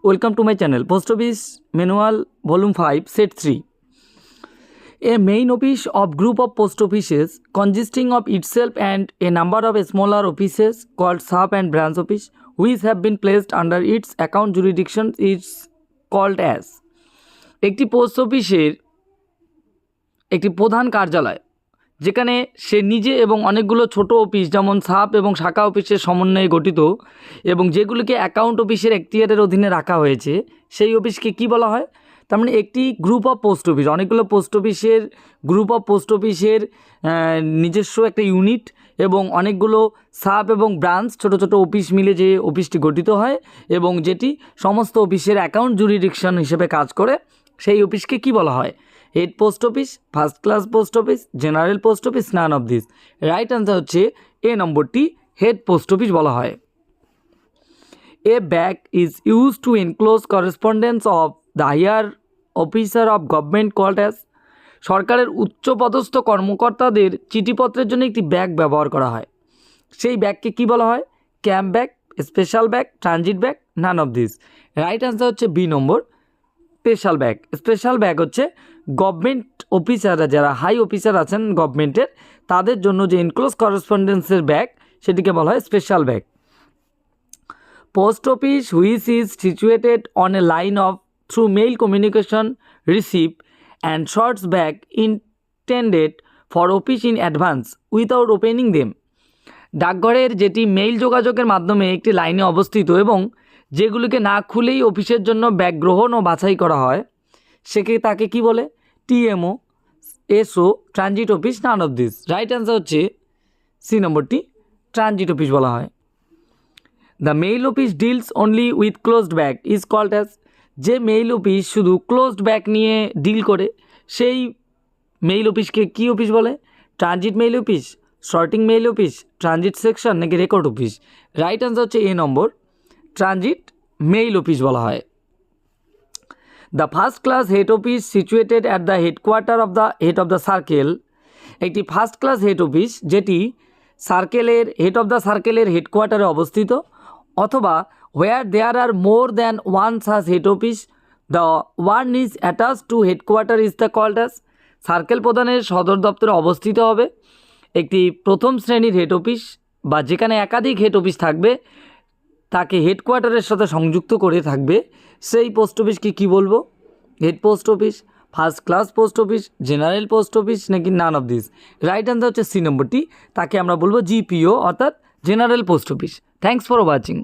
Welcome to my channel, Post Office Manual Volume 5, Set 3. A main office of group of post offices consisting of itself and a number of smaller offices called sub and branch office which have been placed under its account jurisdiction is called as একটি post অফিসের একটি প্রধান কার্যালয় যেখানে সে নিজে এবং অনেকগুলো ছোট অফিস যেমন সাব এবং শাখা অফিসের সমন্বয়ে গঠিত এবং যেগুলিকে অ্যাকাউন্ট অফিসের এখতিয়ারের অধীনে রাখা হয়েছে সেই অফিসকে কি বলা হয়? তার মানে একটি গ্রুপ অফ পোস্ট অফিস, অনেকগুলো পোস্ট অফিসের গ্রুপ অফ পোস্ট অফিসের নিজস্ব একটা ইউনিট এবং অনেকগুলো সাব এবং ব্রাঞ্চ ছোট ছোট অফিস মিলে যে অফিসটি গঠিত হয় এবং যেটি সমস্ত অফিসের অ্যাকাউন্ট জুরিডিকশন হিসেবে কাজ করে সেই অফিসকে কি বলা হয়? Head post office, first class post office, general post office, none of this. Right answer হচ্ছে এ নম্বরটি, হেড পোস্ট অফিস বলা হয়। A bag is use to enclose correspondence of the higher officer of government called as. সরকারের উচ্চপদস্থ কর্মকর্তাদের চিঠিপত্রের জন্য একটি bag ব্যবহার করা হয়, সেই ব্যাগকে কি বলা হয়? Camp bag, special bag, transit bag, naan of this. Right answer হচ্ছে বি নম্বর, স্পেশাল ব্যাগ। স্পেশাল ব্যাগ হচ্ছে গভর্নমেন্ট অফিসাররা, যারা হাই অফিসার আছেন গভর্নমেন্টের, তাদের জন্য যে এনক্লোজ করেসপন্ডেন্সের ব্যাগ সেটিকে বলা হয় special bag. Post office which is situated on a line of through mail communication receive and sorts bag intended for office in advance without opening them. ডাকঘরের যেটি মেইল যোগাযোগের মাধ্যমে একটি লাইনে অবস্থিত এবং যেগুলিকে না খুলেই অফিসের জন্য ব্যাগ গ্রহণ ও বাছাই করা হয় সেকে তাকে কি বলে? TMO, SO, transit office, none of this. Right answer হচ্ছে সি নম্বরটি, ট্রানজিট অফিস বলা হয়। The mail office deals only with closed bag is called as. যে মেইল অফিস শুধু ক্লোজড ব্যাগ নিয়ে ডিল করে সেই মেইল অফিসকে কী অফিস বলে? Transit mail office, sorting mail office, transit section নাকি রেকর্ড অফিস? রাইট অ্যান্সার হচ্ছে A number, transit mail office বলা হয়। The first class head office situated at the headquarter of the head of the circle. একটি first class head office যেটি সার্কেলের head of the সার্কেলের হেডকোয়ার্টারে অবস্থিত, অথবা where there are more than one such head office the one is attach to headquarter is the called as. Circle প্রধানের সদর দপ্তরে অবস্থিত হবে একটি প্রথম শ্রেণীর হেড অফিস বা যেখানে একাধিক হেড অফিস থাকবে তাকে হেডকোয়ার্টারের সাথে সংযুক্ত করে থাকবে, সেই পোস্ট অফিসকে কী বলবো? Head post office, first class post office, general post office নাকি none of this? Right answer হচ্ছে সি নম্বরটি, তাকে আমরা বলবো জিপিও অর্থাৎ general post office. Thanks for watching.